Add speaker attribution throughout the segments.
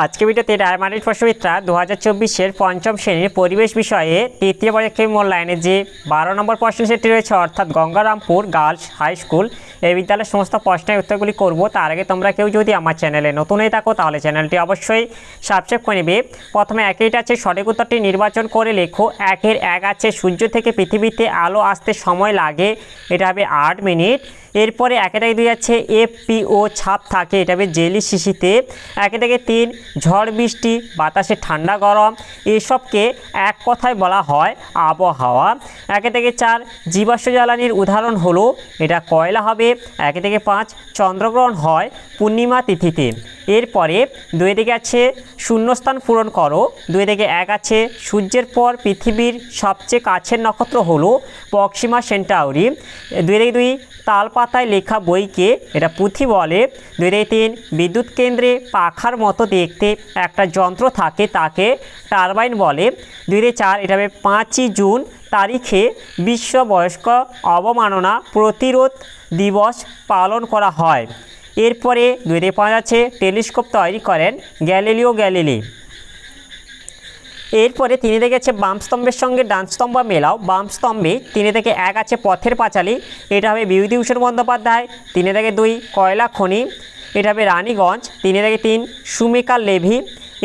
Speaker 1: আজকে ভিডিওতে ডায়ামানিট প্রশ্নবিদ্যা 2024-এর পঞ্চম শ্রেণীর পরিবেশ বিষয়ে তৃতীয় পরীক্ষায় মূল্যায়নে যে 12 নম্বর প্রশ্ন সেটি রয়েছে, অর্থাৎ গঙ্গারামপুর গার্লস হাই স্কুল এই বিদ্যালয়ের সমস্ত প্রশ্নের উত্তরগুলি করব। তার আগে তোমরা কেউ যদি আমার চ্যানেলে নতুন হয়ে থাকো তাহলে চ্যানেলটি অবশ্যই সাবস্ক্রাইব করে নেবে। প্রথমে একেরটা আছে সঠিক উত্তরটি নির্বাচন করে লেখো। একের এক আছে সূর্য থেকে পৃথিবীতে আলো আসতে সময় লাগে, এটা হবে 8 মিনিট। এরপরে একে থেকে 2 আছে এফপিও ছাপ থাকে, এটা হবে জেলি শিশিতে। একে থেকে 3 ঝড় বৃষ্টি, বাতাসে ঠান্ডা গরম, এসবকে এক কথায় বলা হয় আবহাওয়া। একে থেকে 4 জীবাশ্ম জ্বালানির উদাহরণ হলো, এটা কয়লা হবে। একে থেকে 5 চন্দ্রগ্রহণ হয় পূর্ণিমা তিথিতে। এরপরে 2 থেকে আছে শূন্যস্থান পূরণ করো। 2 থেকে 1 আছে সূর্যের পর পৃথিবীর সবচেয়ে কাছের নক্ষত্র হলো প্রক্সিমা সেন্টাউরি। 2 থেকে 2 তাল পাতায় লেখা বইকে এটা পুঁথি বলে। 2 থেকে 3 বিদ্যুৎ কেন্দ্রে পাখার মতো দেখতে একটা যন্ত্র থাকে, তাকে টারবাইন বলে। 2 থেকে 4 এটা হবে 5ই জুন তারিখে বিশ্ব বয়স্ক অবমাননা প্রতিরোধ দিবস পালন করা হয়। এরপরে 2 থেকে 5 আছে টেলিস্কোপ তৈরি করেন গ্যালিলিও গ্যালিলি। এরপরে 3 থেকে আছে বাম স্তম্ভের সঙ্গে ডান স্তম্ভ মেলাও। বাম স্তম্ভে 3 থেকে 1 আছে পথের পাঁচালী, এটা হবে বিভূতিভূষণ বন্দ্যোপাধ্যায়। 3 থেকে 2 কয়লা খনি, এটা হবে রানীগঞ্জ। 3 থেকে 3 সুমেকা লেভি,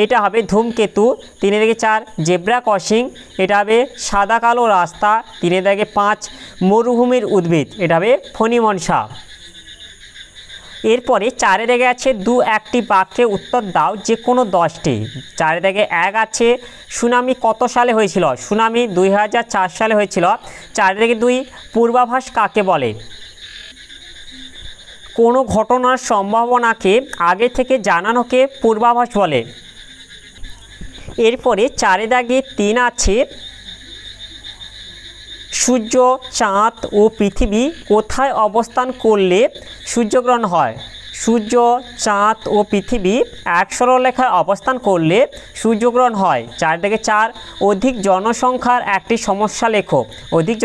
Speaker 1: এটা হবে ধূমকেতু। 3 থেকে 4 জেব্রা ক্রসিং, এটা হবে সাদা কালো রাস্তা। 3 থেকে 5 মরুভূমির উদ্ভিদ, এটা হবে ফণিমনসা। এরপরে 4 থেকে আছে 2-1টি বাক্যে উত্তর দাও যে কোনো 10টি। 4 থেকে 1 আছে সুনামি কত সালে হয়েছিল। সুনামি 2004 সালে হয়েছিল। 4 থেকে 2 পূর্বাভাস কাকে বলে। কোনো ঘটনার সম্ভাবনাকে আগে থেকে জানানোকে পূর্বাভাস বলে। এরপরে 4 দাগে 3 আছে সূর্য, চাঁদ ও পৃথিবী কোথায় অবস্থান করলে সূর্যগ্রহণ হয়। সূর্য, চাঁদ ও পৃথিবী এক সরলরেখায় অবস্থান করলে সূর্যগ্রহণ হয়। 4 থেকে 4 অধিক জনসংখ্যার একটি সমস্যা লেখো। অধিক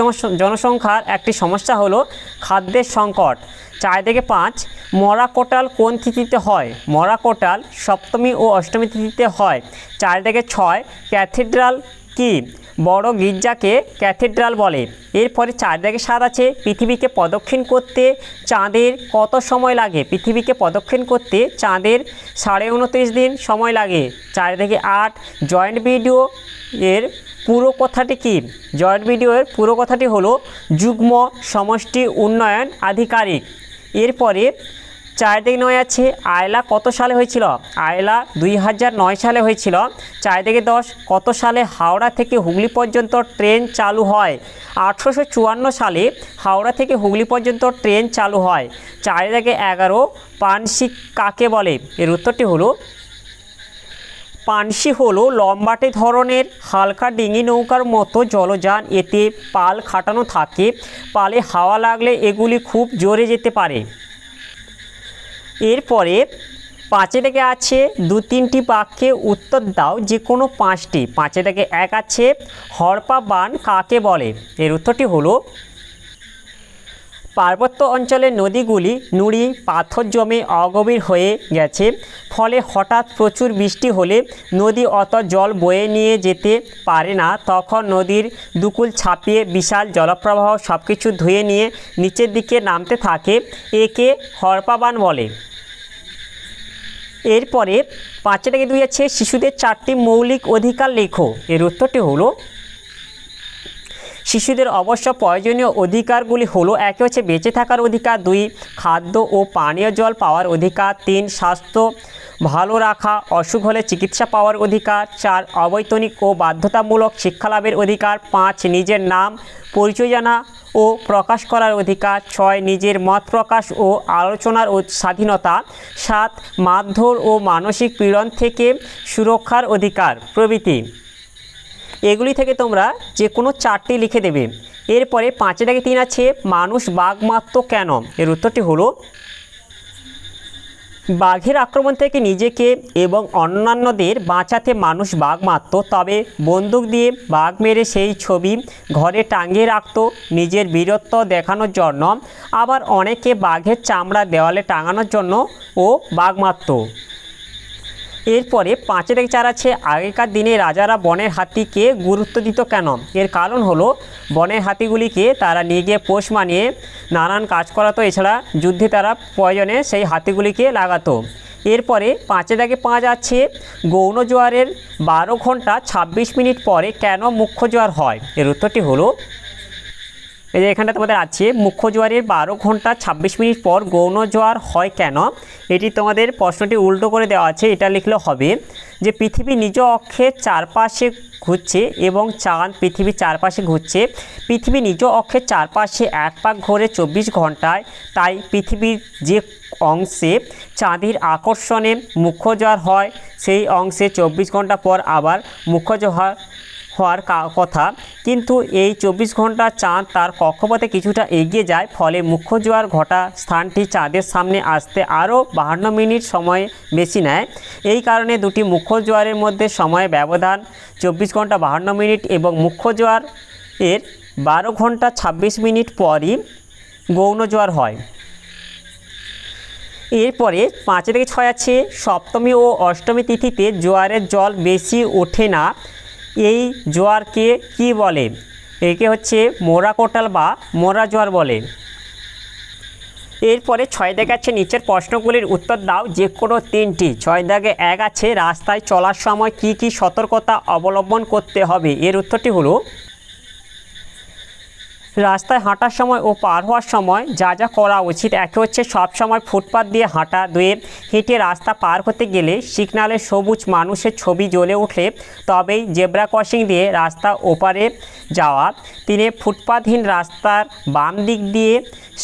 Speaker 1: জনসংখ্যার একটি সমস্যা হলো খাদ্যের সংকট। 4 থেকে 5 মরা কোটাল কোন তিথিতে হয়। মরা কোটাল সপ্তমী ও অষ্টমী তিথিতে হয়। 4 থেকে 6 ক্যাথিড্রাল কি। বড় গির্জাকে ক্যাথিড্রাল বলে। এরপরে 4 থেকে 7 আছে পৃথিবীকে প্রদক্ষিণ করতে চাঁদের কত সময় লাগে। পৃথিবীকে প্রদক্ষিণ করতে চাঁদের 29.5 দিন সময় লাগে। 4 থেকে 8 জয়েন্ট ভিডিও এর পুরো কথাটি কি। জয়েন্ট ভিডিও এর পুরো কথাটি হলো যুগ্ম সমষ্টি উন্নয়ন আধিকারিক। এরপরে 4 থেকে 9 আছে আয়লা কত সালে হয়েছিল। আয়লা 2009 সালে হয়েছিল। 4 থেকে 10 কত সালে হাওড়া থেকে হুগলি পর্যন্ত ট্রেন চালু হয়। 1854 সালে হাওড়া থেকে হুগলি পর্যন্ত ট্রেন চালু হয়। 4 থেকে 11 পানসি কাকে বলে। এর উত্তরটি হলো পানসি হলো লম্বাটে ধরনের হালকা ডিঙি নৌকার মতো জলযান, এতে পাল খাটানো থাকে। পালে হাওয়া লাগলে এগুলি খুব জোরে যেতে পারে। এরপরে 5 থেকে আছে 2-3টি বাক্যে উত্তর দাও যে কোনো 5টি। 5 থেকে 1 আছে হড়পা বান কাকে বলে। এর উত্তরটি হলো পার্বত্য অঞ্চলের নদীগুলি নুড়ি পাথর জমে অগভীর হয়ে গেছে, ফলে হঠাৎ প্রচুর বৃষ্টি হলে নদী অত জল বয়ে নিয়ে যেতে পারে না। তখন নদীর দুকুল ছাপিয়ে বিশাল জলপ্রবাহ সব কিছু ধুয়ে নিয়ে নিচের দিকে নামতে থাকে, একে হড়পা বান বলে। এরপরে 5 থেকে 2 আছে শিশুদের 4টি মৌলিক অধিকার লেখো। এর উত্তরটি হলো শিশুদের অবশ্য প্রয়োজনীয় অধিকারগুলি হলো 1 হচ্ছে বেঁচে থাকার অধিকার, 2 খাদ্য ও পানীয় জল পাওয়ার অধিকার, 3 স্বাস্থ্য ভালো রাখা, অসুখ হলে চিকিৎসা পাওয়ার অধিকার, 4 অবৈতনিক ও বাধ্যতামূলক শিক্ষালাভের অধিকার, 5 নিজের নাম পরিচয় জানা ও প্রকাশ করার অধিকার, 6 নিজের মত প্রকাশ ও আলোচনার স্বাধীনতা, 7 মারধর ও মানসিক পীড়ন থেকে সুরক্ষার অধিকার প্রভৃতি। এগুলি থেকে তোমরা যে কোনো 4টি লিখে দেবে। এরপরে 5 থেকে 3 আছে মানুষ বাঘ মারত কেন। এর উত্তরটি হলো বাঘের আক্রমণ থেকে নিজেকে এবং অন্যান্যদের বাঁচাতে মানুষ বাঘ মারত, তবে বন্দুক দিয়ে বাঘ মেরে সেই ছবি ঘরে টাঙিয়ে রাখত নিজের বীরত্ব দেখানোর জন্য। আবার অনেকে বাঘের চামড়া দেওয়ালে টাঙানোর জন্য ও বাঘ মারত। এরপরে 5 থেকে 4 আছে আগেকার দিনে রাজারা বনের হাতিকে গুরুত্ব দিত কেন? এর কারণ হলো বনের হাতিগুলিকে তারা নিয়ে গিয়ে পোষ মানিয়ে নানান কাজ করাতো, এছাড়া যুদ্ধে তারা প্রয়োজনে সেই হাতিগুলিকে লাগাতো। এরপরে 5 থেকে 5 আছে গৌণ জোয়ারের 12 ঘন্টা 26 মিনিট পরে কেন মুখ্য জোয়ার হয়? এর উত্তরটি হলো, এই যে এখানটা তোমাদের আছে মুখ্য জোয়ারের 12 ঘন্টা 26 মিনিট পর গৌণ জোয়ার হয় কেন। এটি তোমাদের প্রশ্নটি উল্টো করে দেওয়া আছে, এটা লিখলে হবে যে পৃথিবী নিজ অক্ষের চারপাশে ঘুরছে এবং চাঁদ পৃথিবীর চারপাশে ঘুরছে। পৃথিবী নিজ অক্ষের চারপাশে এক পাক ঘোরে 24 ঘন্টায়, তাই পৃথিবীর যে অংশে চাঁদের আকর্ষণে মুখ্য জোয়ার হয় সেই অংশে 24 ঘন্টা পর আবার মুখ্য জোয়ার হওয়ার কথা, কিন্তু এই 24 ঘন্টা চাঁদ তার কক্ষপথে কিছুটা এগিয়ে যায়, ফলে মুখ্য জোয়ার ঘটা স্থানটি চাঁদের সামনে আসতে আরও 52 মিনিট সময় বেশি নেয়। এই কারণে দুটি মুখ্য জোয়ারের মধ্যে সময় ব্যবধান 24 ঘন্টা 52 মিনিট এবং মুখ্য জোয়ার এর 12 ঘন্টা 26 মিনিট পরই গৌণ জোয়ার হয়। এরপরে 5 থেকে 6 আছে সপ্তমী ও অষ্টমী তিথিতে জোয়ারের জল বেশি ওঠে না, এই জোয়ারকে কি বলে? একে হচ্ছে মোরা কোটাল বা মোরা জোয়ার বলে। এরপরে 6 দাগে আছে নিচের প্রশ্নগুলির উত্তর দাও যে কোনো 3টি। 6 দাগে 1 আছে রাস্তায় চলার সময় কি কি সতর্কতা অবলম্বন করতে হবে? এর উত্তরটি হলো, রাস্তায় হাঁটার সময় ও পার হওয়ার সময় যা যা করা উচিত। একে হচ্ছে সব সময় ফুটপাত দিয়ে হাঁটা। 2 হেঁটে রাস্তা পার হতে গেলে সিগনালে সবুজ মানুষের ছবি জ্বলে উঠলে তবেই জেব্রা ক্রসিং দিয়ে রাস্তা ওপারে যাওয়া। 3 ফুটপাতহীন রাস্তার বাম দিক দিয়ে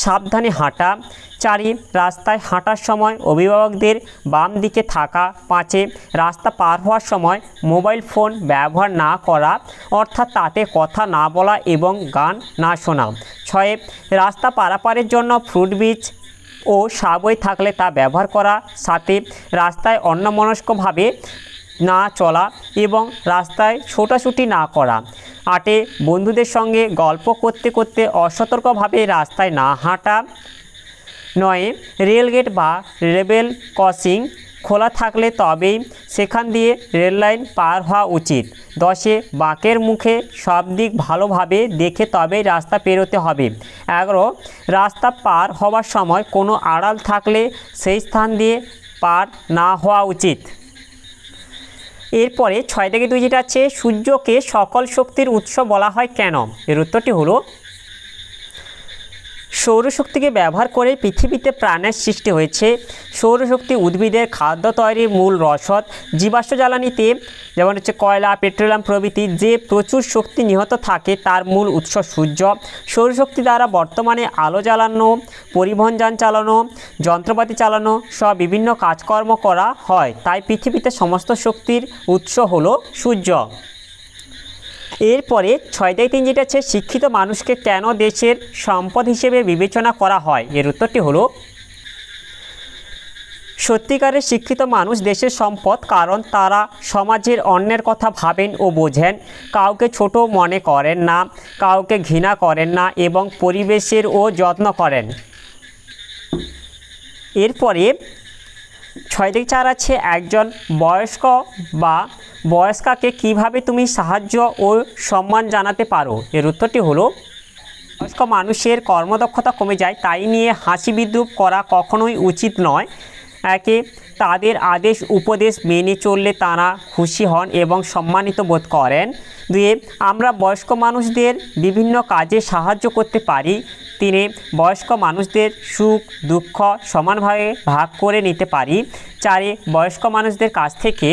Speaker 1: সাবধানে হাঁটা। 4 রাস্তায় হাঁটার সময় অভিভাবকদের বাম দিকে থাকা। 5 রাস্তা পার হওয়ার সময় মোবাইল ফোন ব্যবহার না করা, অর্থাৎ তাতে কথা না বলা এবং গান না শোনা। 6 রাস্তা পারাপারের জন্য ফুটব্রিজ ও সাবওয়ে থাকলে তা ব্যবহার করা। 7 রাস্তায় অন্যমনস্কভাবে না চলা এবং রাস্তায় ছোটাছুটি না করা। 8 বন্ধুদের সঙ্গে গল্প করতে করতে অসতর্কভাবে রাস্তায় না হাঁটা। 9 রেলগেট বা লেভেল ক্রসিং খোলা থাকলে তবেই সেখান দিয়ে রেললাইন পার হওয়া উচিত। 10 বাঁকের মুখে সব দিক ভালোভাবে দেখে তবেই রাস্তা পেরোতে হবে। 11 রাস্তা পার হওয়ার সময় কোনো আড়াল থাকলে সেই স্থান দিয়ে পার না হওয়া উচিত। এরপরে 6 থেকে 2 যেটা আছে সূর্যকে সকল শক্তির উৎস বলা হয় কেন? এর উত্তরটি হলো, সৌরশক্তিকে ব্যবহার করে পৃথিবীতে প্রাণের সৃষ্টি হয়েছে। সৌরশক্তি উদ্ভিদের খাদ্য তৈরির মূল রসদ। জীবাশ্ম জ্বালানিতে যেমন হচ্ছে কয়লা, পেট্রোলিয়াম প্রভৃতি যে প্রচুর শক্তি নিহত থাকে তার মূল উৎস সূর্য। সৌরশক্তি দ্বারা বর্তমানে আলো জ্বালানো, পরিবহন যান চালানো, যন্ত্রপাতি চালানো সব বিভিন্ন কাজকর্ম করা হয়, তাই পৃথিবীতে সমস্ত শক্তির উৎস হলো সূর্য। এরপরে 6 থেকে 3 যেটা আছে শিক্ষিত মানুষকে কেন দেশের সম্পদ হিসেবে বিবেচনা করা হয়? এর উত্তরটি হলো, সত্যিকারের শিক্ষিত মানুষ দেশের সম্পদ, কারণ তারা সমাজের অন্যের কথা ভাবেন ও বোঝেন, কাউকে ছোট মনে করেন না, কাউকে ঘৃণা করেন না এবং পরিবেশেরও যত্ন করেন। এরপরে 6 থেকে 4 আছে একজন বয়স্ক বা বয়স্কাকে কিভাবে তুমি সাহায্য ও সম্মান জানাতে পারো? এর উত্তরটি হলো, বয়স্ক মানুষের কর্মদক্ষতা কমে যায়, তাই নিয়ে হাসি বিদ্রুপ করা কখনোই উচিত নয়। একে তাদের আদেশ উপদেশ মেনে চললে তারা খুশি হন এবং সম্মানিত বোধ করেন। 2 আমরা বয়স্ক মানুষদের বিভিন্ন কাজে সাহায্য করতে পারি। 3 বয়স্ক মানুষদের সুখ দুঃখ সমানভাবে ভাগ করে নিতে পারি। 4 বয়স্ক মানুষদের কাছ থেকে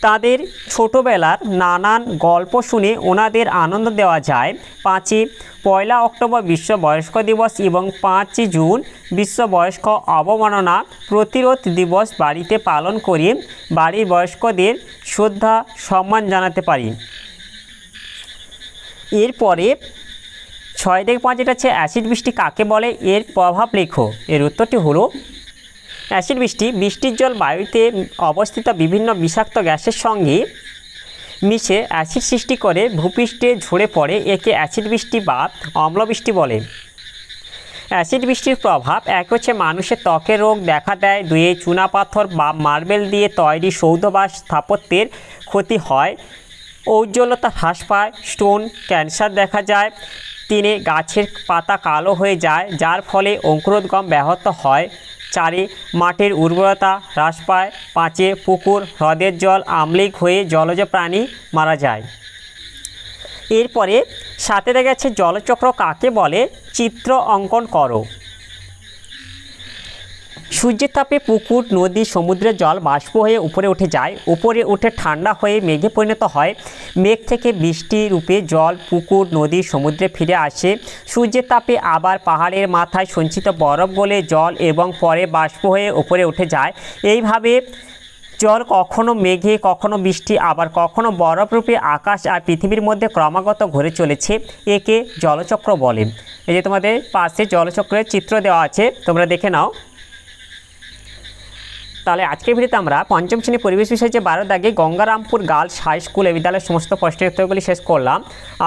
Speaker 1: তাদের ছোটোবেলার নানান গল্প শুনে ওনাদের আনন্দ দেওয়া যায়। 5 পয়লা অক্টোবর বিশ্ব বয়স্ক দিবস এবং 5 জুন বিশ্ব বয়স্ক অবমাননা প্রতিরোধ দিবস বাড়িতে পালন করে বাড়ির বয়স্কদের শ্রদ্ধা সম্মান জানাতে পারি। এরপরে 6 থেকে 5 যেটা আছে অ্যাসিড বৃষ্টি কাকে বলে? এর প্রভাব লেখো। এর উত্তরটি হলো, অ্যাসিড বৃষ্টি বৃষ্টির জল বায়ুতে অবস্থিত বিভিন্ন বিষাক্ত গ্যাসের সঙ্গে মিশে অ্যাসিড সৃষ্টি করে ভূপৃষ্ঠে ঝরে পড়ে। একে অ্যাসিড বৃষ্টি বা অম্লবৃষ্টি বলে। অ্যাসিড বৃষ্টির প্রভাব, এক হচ্ছে মানুষের ত্বকের রোগ দেখা দেয়, দুয়ে চুনাপাথর বা মার্বেল দিয়ে তৈরি সৌধ বা স্থাপত্যের ক্ষতি হয়, ঔজ্জ্বল্যতা হ্রাস পায়, স্টোন ক্যান্সার দেখা যায়, তিনে গাছের পাতা কালো হয়ে যায় যার ফলে অঙ্কুরোদ্গম ব্যাহত হয়, চারে মাটির উর্বরতা হ্রাস পায়, পাঁচে পুকুর হ্রদের জল আম্লিক হয়ে জলজ প্রাণী মারা যায়। এরপরে সাথে দেখা যাচ্ছে জলচক্র কাকে বলে, চিত্র অঙ্কন করো। সূর্যের তাপে পুকুর নদী সমুদ্রের জল বাষ্প হয়ে উপরে উঠে যায়, উপরে উঠে ঠান্ডা হয়ে মেঘে পরিণত হয়, মেঘ থেকে বৃষ্টি রূপে জল পুকুর নদী সমুদ্রে ফিরে আসে, সূর্যের তাপে আবার পাহাড়ের মাথায় সঞ্চিত বরফ গলে জল এবং পরে বাষ্প হয়ে উপরে উঠে যায়। এইভাবে জল কখনো মেঘে, কখনো বৃষ্টি, আবার কখনো বরফরূপে আকাশ আর পৃথিবীর মধ্যে ক্রমাগত ঘুরে চলেছে, একে জলচক্র বলে। এই যে তোমাদের পাশে জলচক্রের চিত্র দেওয়া আছে, তোমরা দেখে নাও। তাহলে আজকের ভিডিওতে আমরা পঞ্চম শ্রেণী পরিবেশ বিষয়ে যে 12 দাগে গঙ্গারামপুর গার্লস হাই স্কুল এ বিদ্যালয়ের সমস্ত প্রশ্নের উত্তরগুলি শেষ করলাম।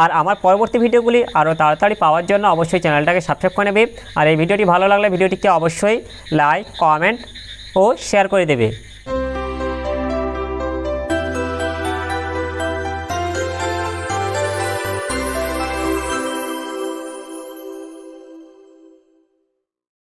Speaker 1: আর আমার পরবর্তী ভিডিওগুলি আরও তাড়াতাড়ি পাওয়ার জন্য অবশ্যই চ্যানেলটাকে সাবস্ক্রাইব করে নেবে। আর এই ভিডিওটি ভালো লাগলে ভিডিওটিকে অবশ্যই লাইক, কমেন্ট ও শেয়ার করে দেবে।